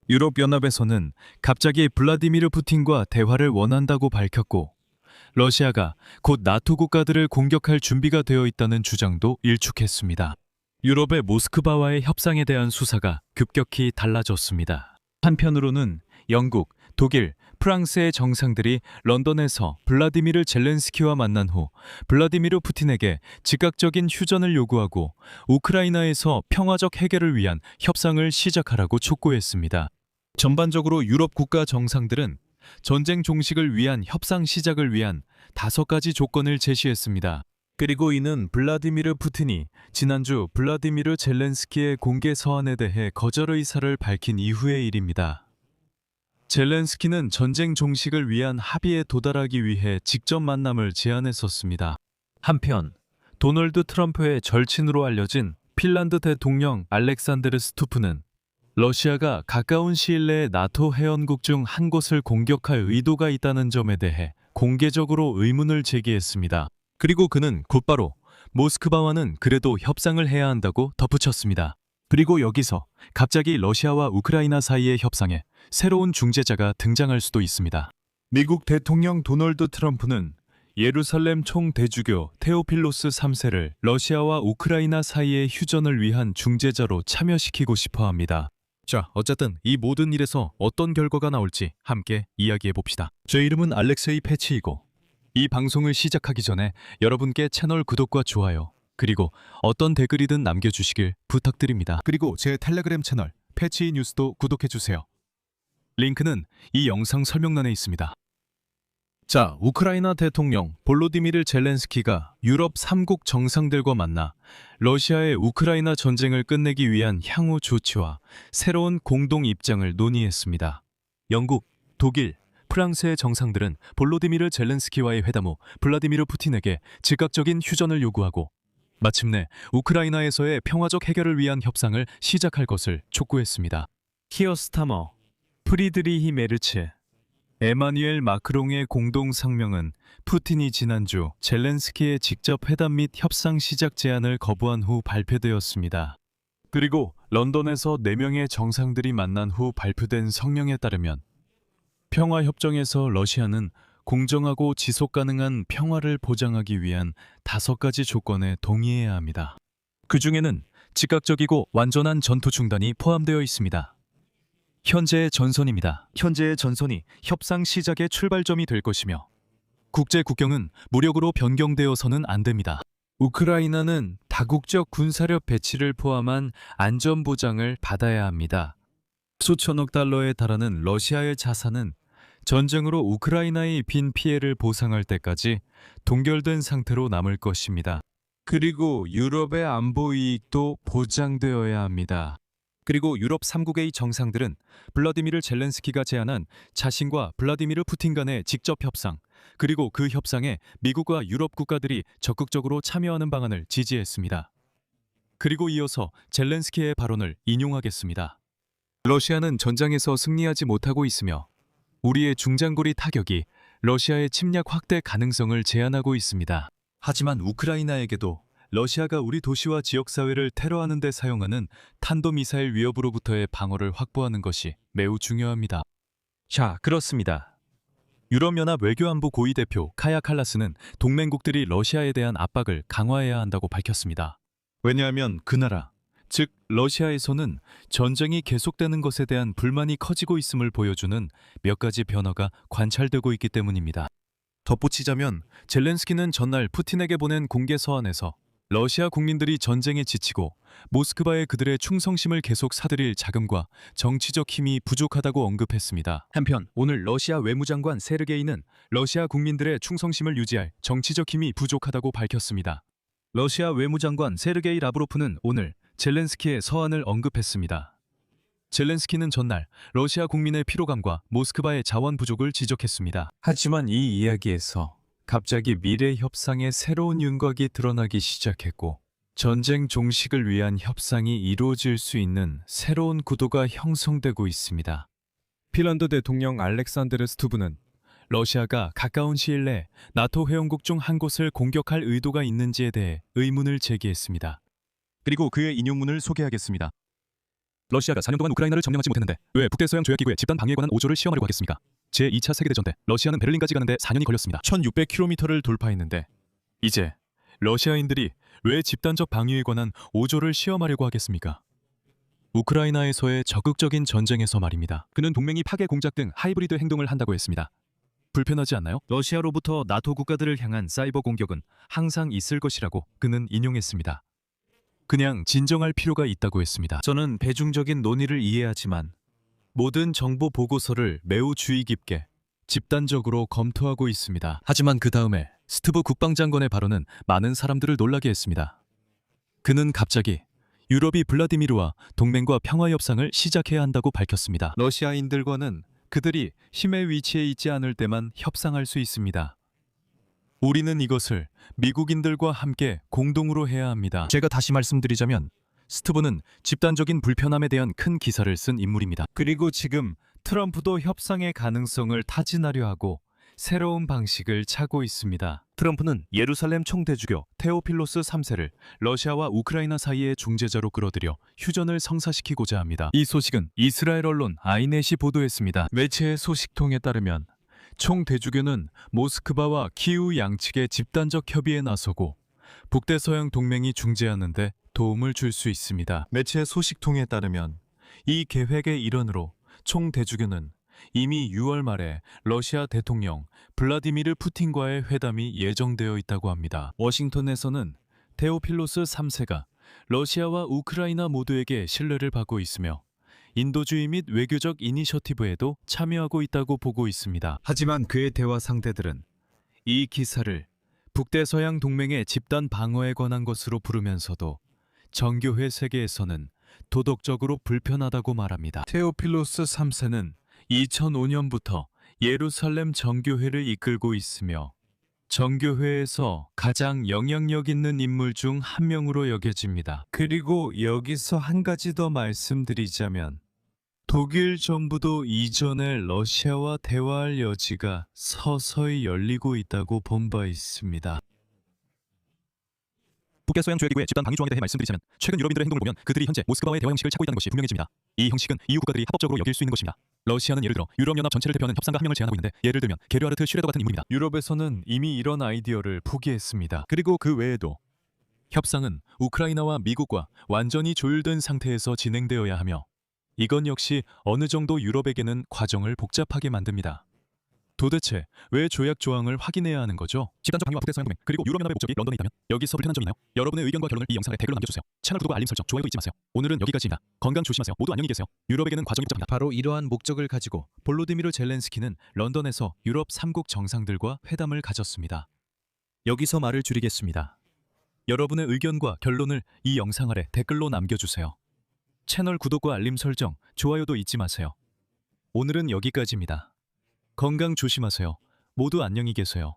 유럽연합에서는 갑자기 블라디미르 푸틴과 대화를 원한다고 밝혔고, 러시아가 곧 나토 국가들을 공격할 준비가 되어 있다는 주장도 일축했습니다. 유럽의 모스크바와의 협상에 대한 수사가 급격히 달라졌습니다. 한편으로는 영국, 독일, 프랑스의 정상들이 런던에서 블라디미르 젤렌스키와 만난 후 블라디미르 푸틴에게 즉각적인 휴전을 요구하고 우크라이나에서 평화적 해결을 위한 협상을 시작하라고 촉구했습니다. 전반적으로 유럽 국가 정상들은 전쟁 종식을 위한 협상 시작을 위한 5가지 조건을 제시했습니다. 그리고 이는 블라디미르 푸틴이 지난주 블라디미르 젤렌스키의 공개 서한에 대해 거절 의사를 밝힌 이후의 일입니다. 젤렌스키는 전쟁 종식을 위한 합의에 도달하기 위해 직접 만남을 제안했었습니다. 한편 도널드 트럼프의 절친으로 알려진 핀란드 대통령 알렉산드르 스투프는 러시아가 가까운 시일 내에 나토 회원국 중 한 곳을 공격할 의도가 있다는 점에 대해 공개적으로 의문을 제기했습니다. 그리고 그는 곧바로 모스크바와는 그래도 협상을 해야 한다고 덧붙였습니다. 그리고 여기서 갑자기 러시아와 우크라이나 사이의 협상에 새로운 중재자가 등장할 수도 있습니다. 미국 대통령 도널드 트럼프는 예루살렘 총대주교 테오필로스 3세를 러시아와 우크라이나 사이의 휴전을 위한 중재자로 참여시키고 싶어 합니다. 자, 어쨌든 이 모든 일에서 어떤 결과가 나올지 함께 이야기해 봅시다. 제 이름은 알렉세이 패치이고 이 방송을 시작하기 전에 여러분께 채널 구독과 좋아요, 그리고 어떤 댓글이든 남겨주시길 부탁드립니다. 그리고 제 텔레그램 채널 패치 뉴스도 구독해주세요. 링크는 이 영상 설명란에 있습니다. 자, 우크라이나 대통령 볼로디미르 젤렌스키가 유럽 3국 정상들과 만나 러시아의 우크라이나 전쟁을 끝내기 위한 향후 조치와 새로운 공동 입장을 논의했습니다. 영국, 독일, 프랑스의 정상들은 볼로디미르 젤렌스키와의 회담 후 블라디미르 푸틴에게 즉각적인 휴전을 요구하고 마침내 우크라이나에서의 평화적 해결을 위한 협상을 시작할 것을 촉구했습니다. 키어 스타머, 프리드리히 메르츠, 에마뉘엘 마크롱의 공동 성명은 푸틴이 지난주 젤렌스키의 직접 회담 및 협상 시작 제안을 거부한 후 발표되었습니다. 그리고 런던에서 4명의 정상들이 만난 후 발표된 성명에 따르면 평화협정에서 러시아는 공정하고 지속 가능한 평화를 보장하기 위한 5가지 조건에 동의해야 합니다. 그 중에는 즉각적이고 완전한 전투 중단이 포함되어 있습니다. 현재의 전선입니다. 현재의 전선이 협상 시작의 출발점이 될 것이며 국제 국경은 무력으로 변경되어서는 안 됩니다. 우크라이나는 다국적 군사력 배치를 포함한 안전보장을 받아야 합니다. 수천억 달러에 달하는 러시아의 자산은 전쟁으로 우크라이나의 빈 피해를 보상할 때까지 동결된 상태로 남을 것입니다. 그리고 유럽의 안보 이익도 보장되어야 합니다. 그리고 유럽 3국의 정상들은 블라디미르 젤렌스키가 제안한 자신과 블라디미르 푸틴 간의 직접 협상, 그리고 그 협상에 미국과 유럽 국가들이 적극적으로 참여하는 방안을 지지했습니다. 그리고 이어서 젤렌스키의 발언을 인용하겠습니다. 러시아는 전장에서 승리하지 못하고 있으며 우리의 중장거리 타격이 러시아의 침략 확대 가능성을 제한하고 있습니다. 하지만 우크라이나에게도 러시아가 우리 도시와 지역사회를 테러하는 데 사용하는 탄도미사일 위협으로부터의 방어를 확보하는 것이 매우 중요합니다. 자, 그렇습니다. 유럽연합 외교안보 고위 대표 카야 칼라스는 동맹국들이 러시아에 대한 압박을 강화해야 한다고 밝혔습니다. 왜냐하면 그 나라, 즉 러시아에서는 전쟁이 계속되는 것에 대한 불만이 커지고 있음을 보여주는 몇 가지 변화가 관찰되고 있기 때문입니다. 덧붙이자면 젤렌스키는 전날 푸틴에게 보낸 공개 서한에서 러시아 국민들이 전쟁에 지치고 모스크바에 그들의 충성심을 계속 사들일 자금과 정치적 힘이 부족하다고 언급했습니다. 한편 오늘 러시아 외무장관 세르게이는 러시아 국민들의 충성심을 유지할 정치적 힘이 부족하다고 밝혔습니다. 러시아 외무장관 세르게이 라브로프는 오늘 젤렌스키의 서한을 언급했습니다. 젤렌스키는 전날 러시아 국민의 피로감과 모스크바의 자원 부족을 지적했습니다. 하지만 이 이야기에서 갑자기 미래 협상의 새로운 윤곽이 드러나기 시작했고 전쟁 종식을 위한 협상이 이루어질 수 있는 새로운 구도가 형성되고 있습니다. 핀란드 대통령 알렉산드르 스투브는 러시아가 가까운 시일 내 나토 회원국 중 한 곳을 공격할 의도가 있는지에 대해 의문을 제기했습니다. 그리고 그의 인용문을 소개하겠습니다. 러시아가 4년 동안 우크라이나를 점령하지 못했는데 왜 북대서양 조약기구의 집단 방위에 관한 5조를 시험하려고 하겠습니까? 제2차 세계대전 때 러시아는 베를린까지 가는데 4년이 걸렸습니다. 1600km를 돌파했는데 이제 러시아인들이 왜 집단적 방위에 관한 5조를 시험하려고 하겠습니까? 우크라이나에서의 적극적인 전쟁에서 말입니다. 그는 동맹이 파괴 공작 등 하이브리드 행동을 한다고 했습니다. 불편하지 않나요? 러시아로부터 나토 국가들을 향한 사이버 공격은 항상 있을 것이라고 그는 인용했습니다. 그냥 진정할 필요가 있다고 했습니다. 저는 배중적인 논의를 이해하지만 모든 정보 보고서를 매우 주의 깊게 집단적으로 검토하고 있습니다. 하지만 그 다음에 스트브 국방장관의 발언은 많은 사람들을 놀라게 했습니다. 그는 갑자기 유럽이 블라디미르와 동맹과 평화협상을 시작해야 한다고 밝혔습니다. 러시아인들과는 그들이 힘의 위치에 있지 않을 때만 협상할 수 있습니다. 우리는 이것을 미국인들과 함께 공동으로 해야 합니다. 제가 다시 말씀드리자면 스트브는 집단적인 불편함에 대한 큰 기사를 쓴 인물입니다. 그리고 지금 트럼프도 협상의 가능성을 타진하려 하고 새로운 방식을 찾고 있습니다. 트럼프는 예루살렘 총대주교 테오필로스 3세를 러시아와 우크라이나 사이의 중재자로 끌어들여 휴전을 성사시키고자 합니다. 이 소식은 이스라엘 언론 아이넷이 보도했습니다. 매체의 소식통에 따르면 총대주교는 모스크바와 키우 양측의 집단적 협의에 나서고 북대서양 동맹이 중재하는 데 도움을 줄 수 있습니다. 매체 소식통에 따르면 이 계획의 일환으로 총대주교는 이미 6월 말에 러시아 대통령 블라디미르 푸틴과의 회담이 예정되어 있다고 합니다. 워싱턴에서는 테오필로스 3세가 러시아와 우크라이나 모두에게 신뢰를 받고 있으며 인도주의 및 외교적 이니셔티브에도 참여하고 있다고 보고 있습니다. 하지만 그의 대화 상대들은 이 기사를 북대서양 동맹의 집단 방어에 관한 것으로 부르면서도 정교회 세계에서는 도덕적으로 불편하다고 말합니다. 테오필로스 3세는 2005년부터 예루살렘 정교회를 이끌고 있으며 정교회에서 가장 영향력 있는 인물 중 한 명으로 여겨집니다. 그리고 여기서 한 가지 더 말씀드리자면 독일 정부도 이전에 러시아와 대화할 여지가 서서히 열리고 있다고 본 바 있습니다. 북대서양 조약기구의 집단 방위 조항에 대해 말씀드리자면 최근 유럽인들의 행동을 보면 그들이 현재 모스크바와의 대화 형식을 찾고 있다는 것이 분명해집니다. 이 형식은 EU 국가들이 합법적으로 여길 수 있는 것입니다. 러시아는 예를 들어 유럽연합 전체를 대표하는 협상가 한 명을 제안하고 있는데 예를 들면 게르하르트 슈레더 같은 인물입니다. 유럽에서는 이미 이런 아이디어를 포기했습니다. 그리고 그 외에도 협상은 우크라이나와 미국과 완전히 조율된 상태에서 진행되어야 하며 이건 역시 어느 정도 유럽에게는 과정을 복잡하게 만듭니다. 도대체 왜 조약 조항을 확인해야 하는 거죠? 집단적 방위와 북대서양 동맹 그리고 유럽연합의 목적이 런던에 있다면 여기서 불편한 점 있나요? 여러분의 의견과 결론을 이 영상에 댓글로 남겨주세요. 채널 구독과 알림 설정, 좋아요도 잊지 마세요. 오늘은 여기까지입니다. 건강 조심하세요. 모두 안녕히 계세요. 유럽에게는 과정이 복잡합니다. 바로 이러한 목적을 가지고 볼로디미르 젤렌스키는 런던에서 유럽 3국 정상들과 회담을 가졌습니다. 여기서 말을 줄이겠습니다. 여러분의 의견과 결론을 이 영상 아래 댓글로 남겨주세요. 채널 구독과 알림 설정, 좋아요도 잊지 마세요. 오늘은 여기까지입니다. 건강 조심하세요. 모두 안녕히 계세요.